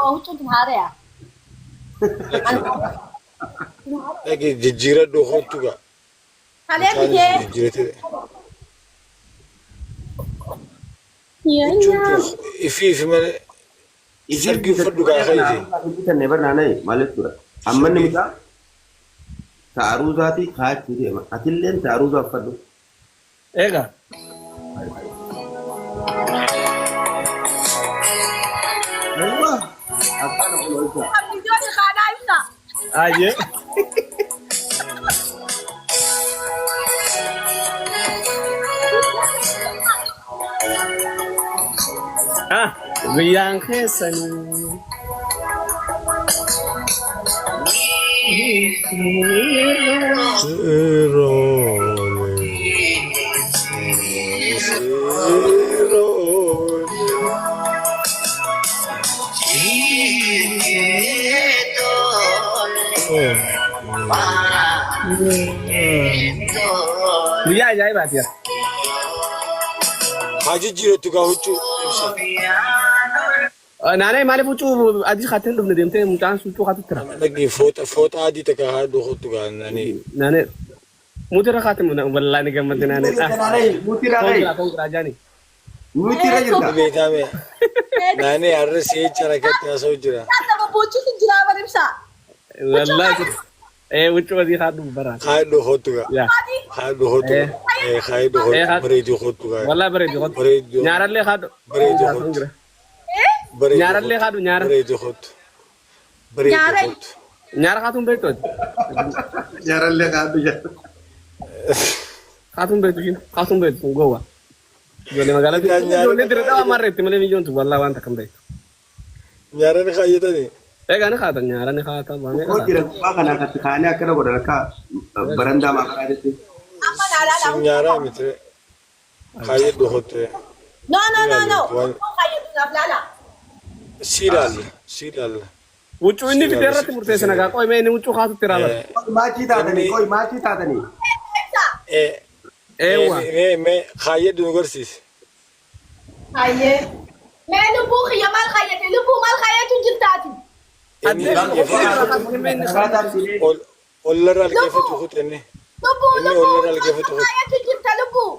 huccuu haaraa. Lagi jijjiira dhoofatu gaa. Kalee bitee. Jijjiirate. Yaa. Ifi malee. Sargi uffadhu gaa kaayite. Kan never naanee maaliif tura? Amma ni mucaa taaruu isaatii kaachuu deema. Atilleen taaruu isaa uffadhu. Eega. Akkana kunuunsa. Biyyoonni kaadhaa ibsa. Aye. Ah, guyyaan keessanii. Guyyaa ajaa'ibaati yaa. Haa jijjiiratu gaa huccuu ibsa. Naanee maaliif huccuu adii kaatee hin dhufne deemtee mucaan huccuu kaatutti jira. Lagi foota adii takka haa dhoofatu gaa naanii. Naanee mutirra kaatee wallaahi ni gammadde naanee. Mutirra gahi. Kongiraa jaani. Mutirra jirta. Beekame. Naanii har'a si'echa rakkatti haasa'u jira. Nama boocisu jira bara ibsa. Wallaahi. Huccuu adii kaadhu baraan. Haa dhoofatu gaa. Yaa. Haa dhoofatu. Haa dhoofatu. Bareedu hotu gaa. Wallaahi bareedu hotu. Bareedu. Nyaarallee kaadhu. Bareedu hotu. Nyaarallee kaadhu nyaara. Bareedu hotu. Bareedu hotu. Nyaara kaatuun beektooti. Jaarallee kaadhu jira. Kaatuun beektu shiin kaatuun beektu goowwa. Ijoollee magaalaa ijoollee dira dhaa marreetti malee mijoontu wallaahi waan takka hin beektu. Nyaara ni kaayyatanii. Egaa ni kaatan nyaara ni kaatan baamee Kau jira kubbaa kana akkatti kaanee akkana godhan akka barandaa maqaa jetti. Amma naalaadha. Sin nyaara miti. Kaayyadhu hotu. No. Kayyadu naaf laala. Siidhaalla. Huccuu inni fidee irratti murteessa nagaa qo'ime inni huccuu kaatutti raala. Maachii taatanii koi maachii taatanii. Eewwa. Mee kaayyadhu nu garsiisi. Kayyee. Mee lubbuu kiyya maal kayyate? Lubbuu maal kayyatu jirtaati? Ollarra algeeffatu kutenne. Lubbuu kayyatu jirta lubbuu.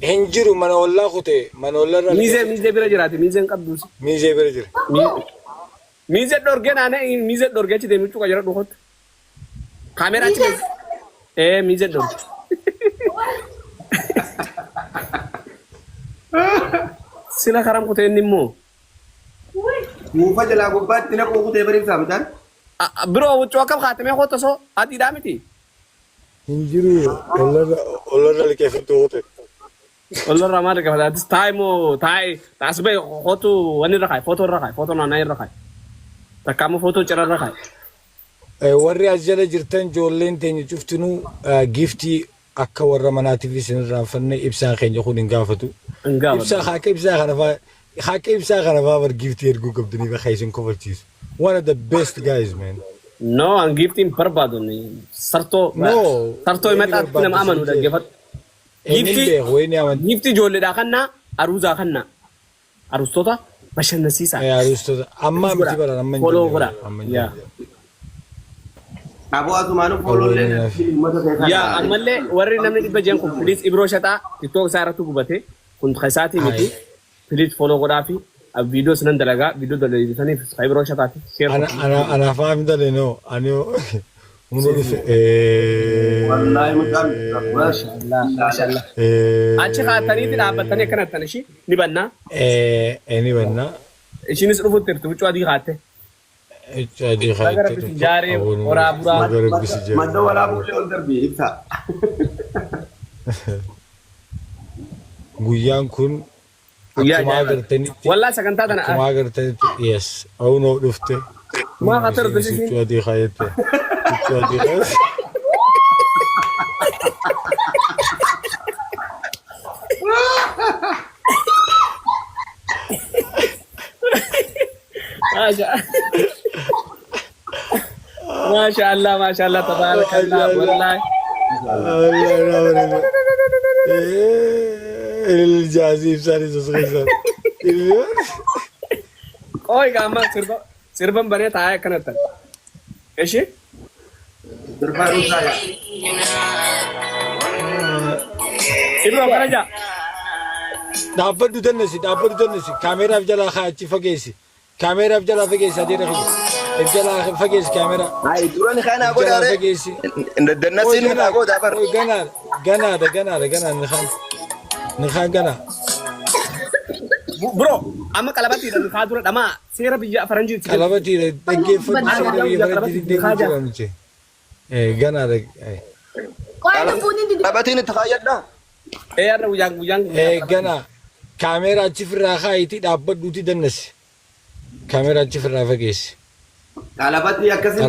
Hin jiru mana ollaa kute mana ollarra. Miizee bira jiraate miizeen qabduus. Miizee bira jira. Miizee dhorgee naanee miizee dhorgee achi deemee cuqa jira dhufotti. Kaameraa achi keessa. Miizee dhorge. Sila karam kutee inni immoo. Muufa jalaa gubbaatti na kutee bariisaa mucaan. Biroo huccuu akkam kaatamee hootosoo adiidhaa miti. Hin jiru ollarra algeeffatu kute. Ollarra maal gaafatatis taayimoo taas bee hootu wanni irra kaayi footoo irra kaayi footoo naannaa irra kaayi. Takka ammoo footoo cira irra kaayi. Warri as jala jirtan ijoolleen teenya cuftinuu giftii akka warra manaatiif isin irraanfanne ibsaan keenya kun hin gaafatu. Ibsaa haqa ibsaa kana fa'aa bar giftii erguu qabdanii bakka isin kofalchiisu. One of the best guys, man. No, an giftiin barbaadu sartoo himadhaatti nama amanu dhaggeeffatu. Giftii ijoolleedhaa kannaa aruuzaa kannaa. Aruustoota bashannansiisaa. Aruustoota ammaa miti baran amma hin Foloo godha. Aboo asumaanuu foolollee Yaa ammallee warri namni 100 kun piliis Ibiroo Shaxaa TikTok isaa irratti gubate kun isaatii miti. Piliis foloo godhaa fi viidiyoo sinan dalagaa viidiyoo dalagiisaniif Ibiroo Shaxaati. Ana faham dale no anio uno wallaahi mucaan Maashaallah. Achi kaataniiti dhaabbatanii akkanattan ishii ni bannaa. Ni bannaa. Ishiinis dhufutti jirti huccuu adii kaatte. Jadi Garabisi jaaree horaa buraa. madda walaabullee ol darbii ibsa. Guyyaan kun akkuma agartanitti Wallaahi sagantaa tana akkuma agartanitti yes awunoo dhufte. maa khatar bisiisin. Huccuu adii kaayatte. Huccuu adii kaayatte. ما شاء الله تبارك الله والله الجازيب ساري صغير اوي قام سربا سربن بني تاعي كانت ايش Sirba rusa ya. ابرو كنجا dhaabbadhu dannasi kaameeraaf jalaa kaachi fageessi kaameeraaf jalaa fageessi adii rafi if jalaa fageessi kaameeraa Ay, durani kana go jalaa dare. fageessi Dannasin na go da bar. ganaadha nikaan ganaa برو اما قلبتي ده خادره دما سيره بيا فرنجي qalabatiidha dhaggeeffadhu sirna biyya faranjii deemuu jedhamche ganaadha Qoy lubuun hindi Labatin takayadda. ايه انا ويان ganaa kaameeraa achi firraa kaayitii dhaabbadhuuti dannasi kaameeraa achi firraa fageessi Kalabatti akkasi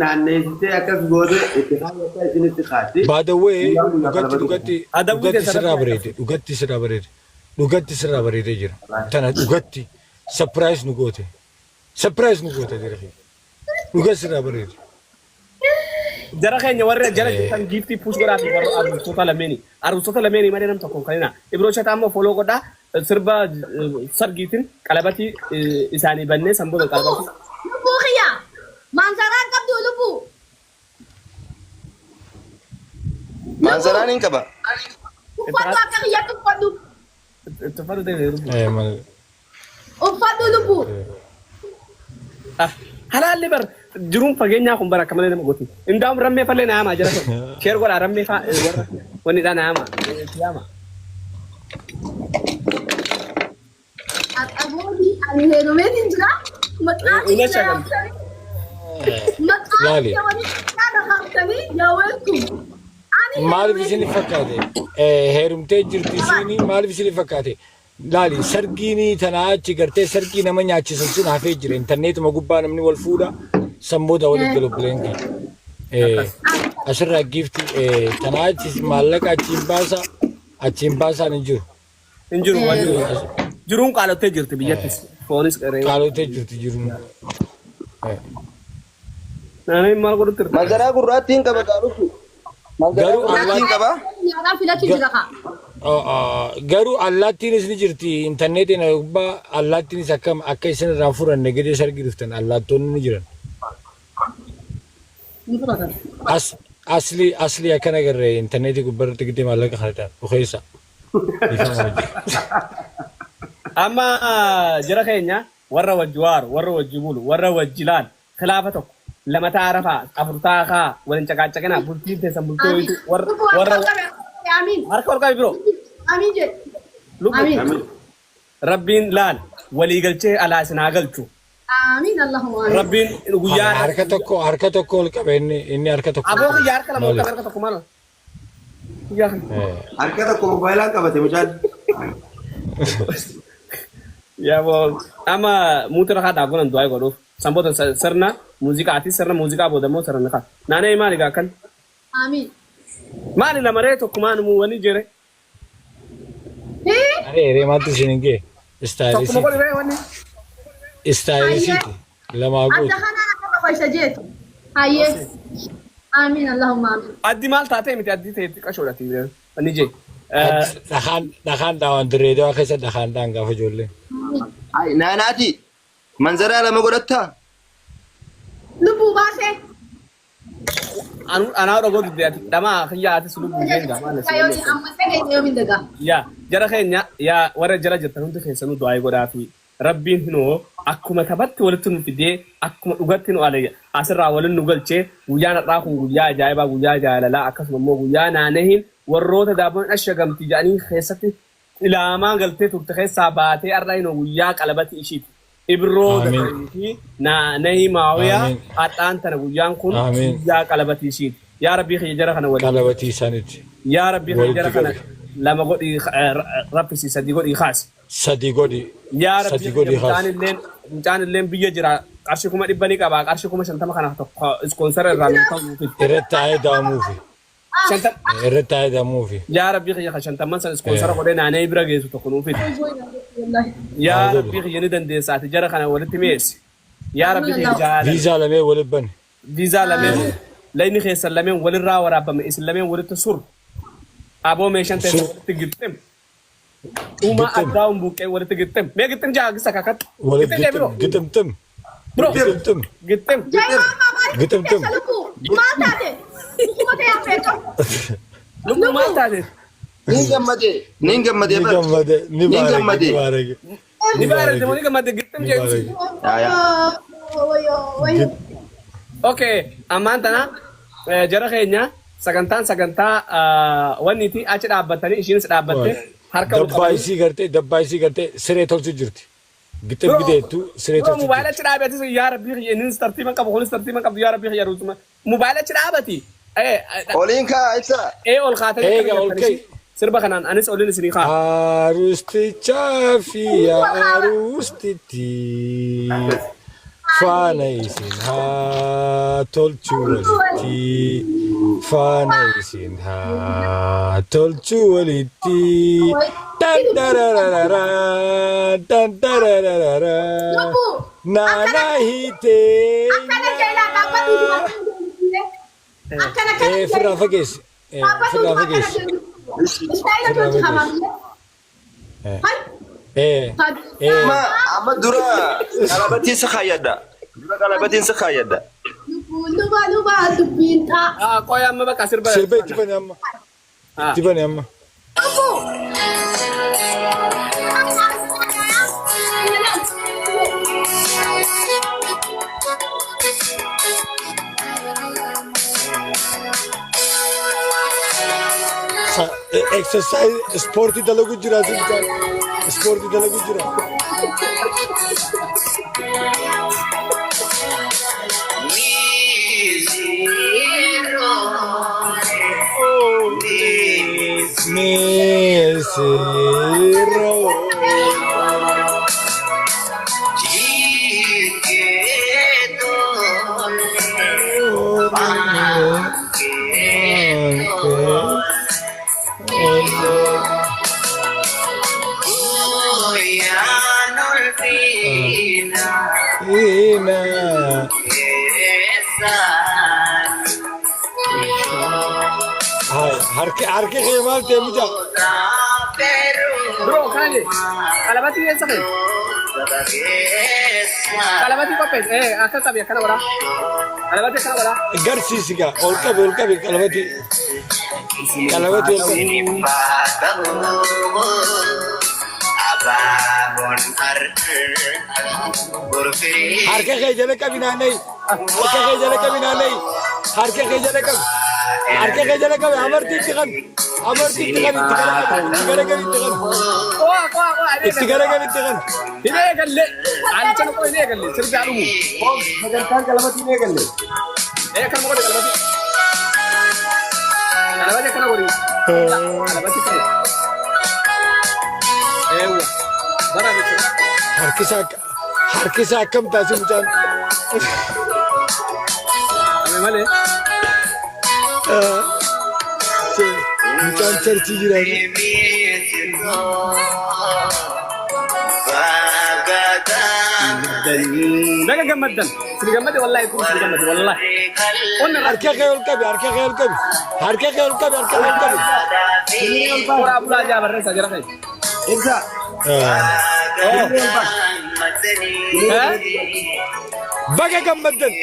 naanneessitee akkas goote itti kaayyataa isinitti kaatti. baadawwee dhugatti sirraa bareedee jira tana dhugatti sapiraayis nu goote dirqi dhugatti sirraa bareede جرى خيني ورا جرى كان جيفتي بوش غرا في ورا ارسوتا لميني ما دام تكون كاينا ابروشا تامو فولو غدا سربا سرغيتين قلبتي اساني بني سمبو قلبتي lubu khiya. Mansaran kabdu lubu. Manzaranin ka ba? Ufadu akka khiya tufadu. تفرد Ufadu lubu. هلا اللي بر جروم فجينا كم برا كمان نم قلتي إن دام رمي فلنا نعم أجرا شير ولا رمي فا ورا وني ده نعم ياما Agmodi alherumet injira. Matlaati Ina shagan. Lali. ya wani kana hamtani ya welcome. maaliif isin fakkaate heerumtee jirti isini maaliif isin fakkaate laali sargiini tanaa achi gartee sargii nama nyaachisan sun hafee jira intarneetuma gubbaa namni wal fuudha sammooda walitti galu bileenki asirraa giifti tanaa achi maallaqa achiin baasaan hin jiru إنجرو جروم قالوا تجرت بيجتس فونس قريب qaalotee jirti jiruun أنا ما قلت ترى Manzara gurraatiin qaba gaarufu. Manzara Garuu gurraatiin qaba. Ya filatu jira ka. garuu allaattiinis ni jirti intarneetiin gubbaa allaattiinis akka isin irraa furanne gidee sargii dhuftan allaattoonni ni jiran Ni fudhatan. asli akkana garree intarneetii gubbaarratti gidee maallaqa kadhatan dhukeessa أما جرى خينيا ورا وجوار ورا وجبول ورا وجلال خلافتك لما تعرفها أفرتاها ولا تكاكنا بولتين تسمبلتو ورا Amin. هاركور كاي برو Amin je. لوك Amin. ربين لال ولي قلتي على سناقلتو Amin Allahumma amin. ربين ويار harka tokko ol qabe inni harka tokko أبوك يار كلام ولا كلام كمان يا Harka tokko moobaayilaan qabate mucaan. يا بو أما موتر هذا أقول أن دعاء قالوا سامبوت سرنا موسيقى أتي سرنا موسيقى أبو دمو سرنا كا نانا ما لقى كان Amin. ما لنا مريتو كمان مو وني جري are maatu sinige تكو مقول رأي وني istaayilisiiti lamaa Adda gootu kana akka fayyisa jeetu. Hayyee. Amin Allahumma amin. أدي مال تاتي متى أدي تي كشورة تي وني جي dhakaan dhaawwan dirreedawaa keessa dhakaan dhaan gaafa ijoollee Ay, naanaati. Manzara lama godhatta. Lubbuu baasee. أنا أقول قلت دي دما خيا أتي سلوك بيجينغا ما Kayooti نسي amma sagee yoomin dagaa. يا جرى خينيا يا ورا جرى جتنون تخيسنو دعاء قرا في ربين هنو أكما كبت ولتنو في دي أكما أقتنو عليه أسر راولن نقولش ويانا راكم ويا جايبا ويا جايلا لا أكس ممو ويانا نهين والروت دابون أشجم تجاني خيستي إلى ما قلت تتخيس ساباتي أرلاينو وياك على بتي إشيت إبرو دكتي نهي معويا آمين. أتان تنا ويان كون آمين. وياك على بتي إشيت يا ربي خيجرا خنا ولي qalabatii isaaniiti يا ربي خيجرا خنا لما قلت ربي سيسدي قلت خاص sadii godhi يا ربي sadii godhi haas مجان اللين بيجرا أرشكم إبني كابا أرشكم شنتما خنا سبونسر الرامي irratti taa'ee daamuufi شنتم irratti taa'ee daamuufi يا ربي خيجرا شنتما سبونسر قلنا أنا إبرا جيسو تكونوا في Wallahi. يا ربي خيجني دندي ساعة جرا خنا ولت ميس يا ربي خيجرا viizaa lamee waliin bane فيزا لمن لين خيس لمن وللرا ورابا من إسلامين ولت سر أبو ميشان Sur. تجتم وما Gittim. أداهم بوك ولت جتم ما جتم جاك سكاكت waliin جتم جابرو gitimtim Bro, Gitimtum. gittim. Jai mama maal Gitim, tim. keessa lubbuu maal taate lubbuma ta'e hafeeto Lubbuu maal taate? Nin gammadee Ni bar. gammade. Ni Ni baarage. gammade. Ni baarage. Ni baarate moo ni gammadde gittim Ni jechuudha. baarage. Yaa. Okay, ammaan tana jara keenya sagantaa wanni ti achi dhaabbatanii ishiinis dhaabbatte harka ol Dabbaa isii gartee siree tolchu jirti. Gitim gideettu siree tolchu Mobaayila jirti. achi dhaabatis yaa rabbii kiyya innis tartiiban qabu kunis tartiiban qabu yaa rabbii kiyya ruutuma mobaayila achi dhaabati. Oliin kaa ibsa. Ol kaatanii Eega, ol ka'i. sirba kanaan anis olin isinii kaa. Arustichaa fi arustitti faana isin haa tolchu walitti faana isin haa tolchu walitti tantararara tantararara naana hiitee akkana keelaa dhaabbatu akkana kana firraa fageessi firraa fageessi istaayila tolchi hamaamne Amma dura qalabatiin si kaayyadda. Dura qalabatiin si kaayyadda. luba dubbiin taa Qoya amma bakka sirba. sirba itti bane amma itti bane amma exercise ispoortii dalagu jira sintaan ispoortii dalagu jira Misero Ina harke khaymal te muja Bro, kali. Kalabati yan sa akin. Kalabati ko pes. Aka sabi kana wala. Kalabati kana wala. garsiisiga olkabe kalabati olkabe harke khayjale kabinanai harke khayjale kab amarti tikan ittigaragan Ini galle. Alchan ko ini galle. Sirbi alumu. Sagantaan qalamatiin eegalle. Kan mo kalabati. Kalabati kana wari. Kalabati kana. Ewa. Bara bitu. harkisa akkam taasi mucaan Male. mucaan charchii jiraani Daga gammadan. Sini gammade wallahi kun sini gammade wallahi. Onna harka kee olkabe Ora abula aja barre sajara kai. Ibsa. baga gammaddan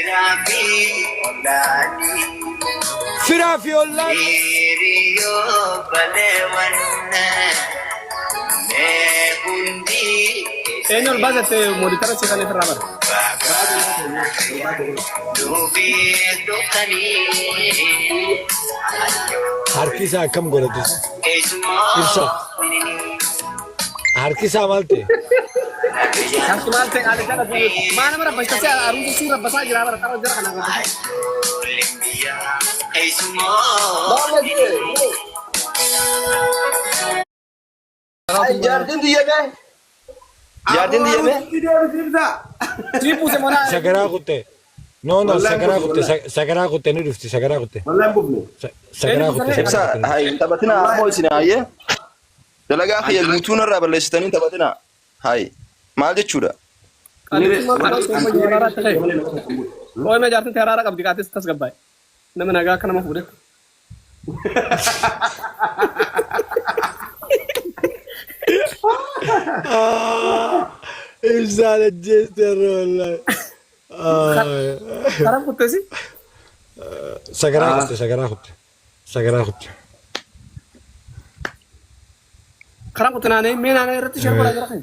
firaa fi ollaan Enol basate moditara sekali ferabar. harkisa akkam godhatus ibsa harkisa malte Kaki malte ada jara tu. Mana mana pasti saya arus sih rabasa jira bar karo jara kana. Ay, jaartin diyyame. Jaartin diyyame. Tripu se mona. sagaraa kutte sagaraa kutte ni dhufti sagaraa kutte Wallaan bufne. sagaraa kutte Ibsa, hay taphatina ammoo isin hayyee. Dalagaa kiyya guutuun irraa balleessitanii taphatina. Hay. Maal jechuudha? Oh, मैं जाते थे हरारा कब दिखाते तस गब्बाई न मैं Naga kana mafude ibsa najjeesteerra wallahi Karam kuttasi. Sagaraa kutte. Karam kuttanane mee naane irratti sharbala jira kan.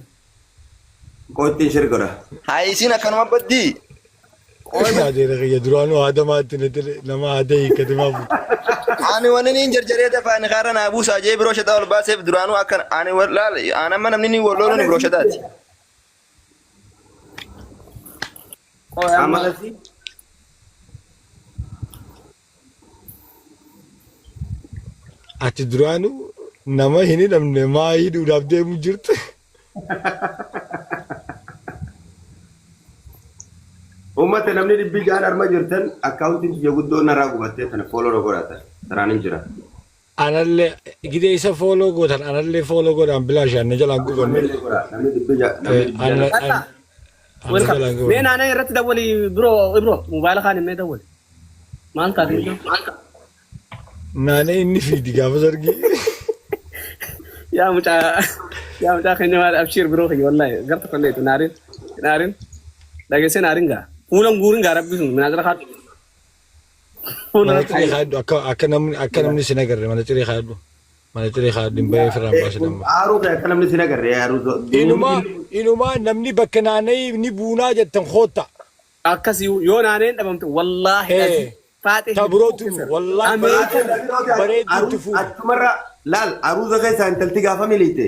Qoottiin shirgora. Hai isin akkanuma baddii. Qoymaa deera kiyya duraanuu haadamaatti nama aadaa hiikkate maafu. Ani wanni jarjaree tafaan kaara naa buusaa jee biroo shataa ol baaseef duraanuu akkan ani laal anamma namni ni waloolu ni biroo shataati. Amalasi. Ati duraanuu nama hin hidhamne maa hidhuudhaaf deemu jirtu. Uummata namni dhibbi jaan arma jirtan akkaawuntiin biyya guddoo narraa gubattee tana fooloo godhatan saraan hin jira. Anallee gidee isa fooloo gootan anallee fooloo godhan bilaashaan na jalaan gubanne. Namni dhibbi jaan. Mee naane irratti dawwali biroo mobaayila kaan himee dawwali. Maal taatee? Naanee inni fiidi gaafa sargii. Yaa mucaa keenya maal abshir biroo kiyya wallahi garta kolleetu naarin dhageessee naarin gaa. Fuulan guurin gaa rabbi sun minaa jira kaatu. Mana ciree kaaddu akka namni sin agarre mana ciree kaaddu. Mana ciree kaaddu hin bahee firraan baase damma. Aaruu ta'e akka namni sin agarre aaruu. Inumaa namni bakka naannee ni buunaa jettan hoota. Akkasii yoo naaneen dhabamte wallaahi faatee. Tabrootu wallaahi bareeduutti fuudha. Achumarra laal aruuza keessaa intalti gaafa miliite.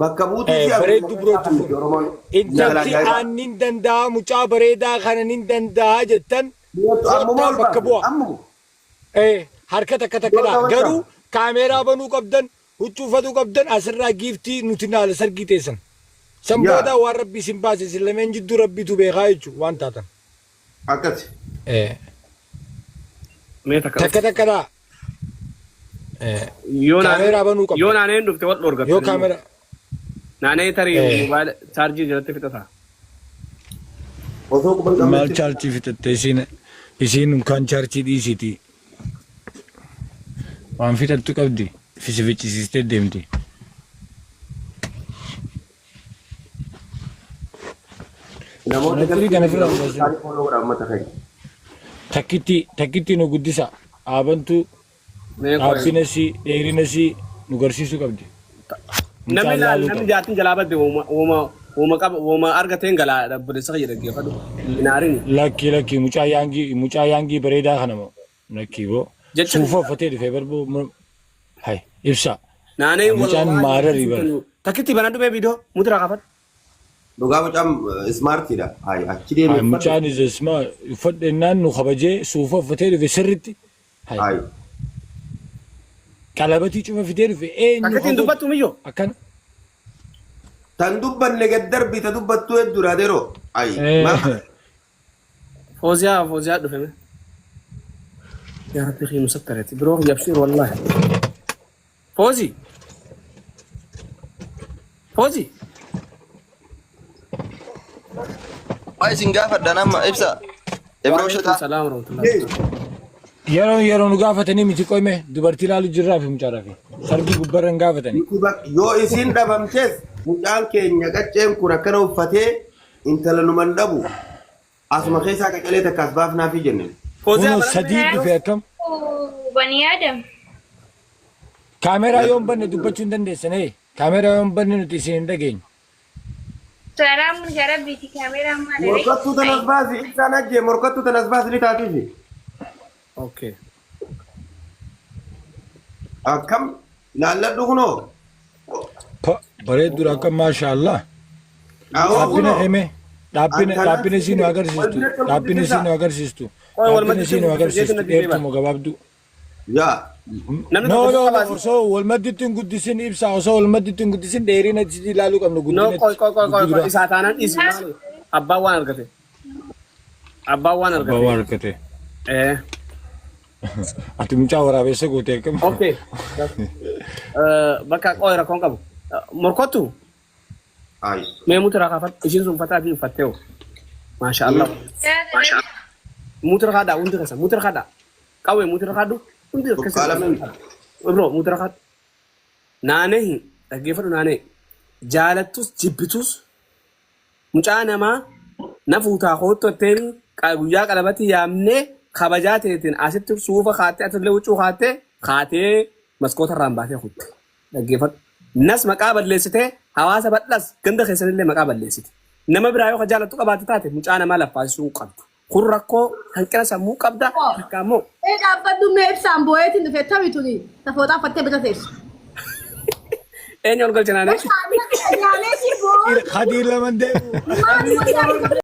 Bakka buutii bareeddu birootti fuudha. Intalti aannin danda'a mucaa bareedaa kana nin danda'a jettan. Bakka bu'a. Harka takka garuu kaameeraa banuu qabdan huccuu uffatuu qabdan asirraa giiftii nuti naala sargii teessan. San booda waan rabbi isin baase isin lameen jidduu rabbiitu beekaa jechuudha waan taatan. Akkasi. Takka. Kaameeraa banuu qabdan. Yoo naaneen dhufte wal dhorgatu. Yoo kaameeraa. Naanee tarii mobaayila chaarjii jalatti fixata. Maal chaarjii fixatte isiin kan chaarjii dhiisiti. Waan fixattu qabdi fichisiistee deemti. Takkitti nu guddisa dhaabantu dhaabbinas dheerinas nu garsiisuu qabdi. Namni jaatin jalaa badde wooma argateen galaa dhabbadessa fayyada geeffadhu. Naarini. Lakki mucaa yaangii bareedaa kana moo lakki boo. Suufa uffatee dhufee barbuu hai ibsa. Naanee mucaan maararii bara. Takkitti banaa dhufee viidiyoo muturaa kaafadhu. Dhugaa mucaan ismaartiidha. Hai achi deemu. Mucaan ismaart uffadhennaan nu kabajee suufa uffatee dhufe sirritti. Hai. Qalabatii cuma fidee dhufe eenyu. Takkittiin dubbattu miyyoo. Akkana. Tan dubbanne gad darbii ta dubbattuu hedduudha deroo. Hai. Fooziyaa dhufeme. يا ربي خي مسكرتي بروح يبشر والله فوزي Ai singafa danama ibsa. Ebro shata. سلام ورحمة الله yeroo nu gaafatanii miti qoyme dubartii laalu jirraa fi mucaa rafi sargii gubbarra hin gaafatanii. Yoo isin dhabamtes mucaan keenya qacceen kun akkana uffatee intala numan dhabu asuma keessaa qaqalee takkaas baafnaa fi jenne. Kuno sadii dhufe akkam. Bani Adam. Kaameeraa yoon banne dubbachuu hin dandeessan kaameeraa yoon banne nuti isin hin dhageenyu. Salaamun jarabbiiti kaameeraa maal Morkattuu tanas baasi ibsaan ajjee morkattuu tanas baasi ni taatiifi. اوكي Akkam laalladhu kunoo. Bareeddudha akkam maashaallah. Dhaabbina hime dhaabbina isin nu agarsiistu dhaabbina isin nu agarsiistu dhaabbina isin nu agarsiistu dheertumoo gabaabduu. Yaa. No osoo walmadditti hin guddisin ibsaa osoo walmadditti hin guddisin dheerina ilaaluu qabnu نو كوي isaa taanaan dhiisi maali abbaan waan argate Abbaa waan argate. Ati mucaa waraabessa gootee akkam. اوكي bakka qoy rakkoon qabu morkottu Hai. mee mutura kaafat ishiin sun fataa fi uffattee maasha Allah mutura kaadhaa hundi keessa mutura kaadhaa qawwee mutura kaadhu hundi keessa bro mutura kaadhu naanee dhaggeeffadhu naanee jaalattus jibbitus mucaa namaa na fuutaa koottu atteeni guyyaa qalabatti yaamnee kabajaa ta'eetiin asitti suufa kaatee atillee huccuu kaatee maskoota irraan baatee kutte. Dhaggeeffadhu. Nas maqaa balleessitee hawaasa bal'as ganda keessanillee maqaa balleessite. Nama biraa yoo jaalattu qabaate taate mucaa namaa laffaasisuu qabdu. Kun rakkoo hanqina sammuu qabda. Akkaamoo. Dhaabbaddu mee ibsaan boo'eetiin dhufee taphatuni. Tafootaa fattee bita teessu. Eenyu ol galchinaanee? Nyaanee si boo. Hadiir laman deemu.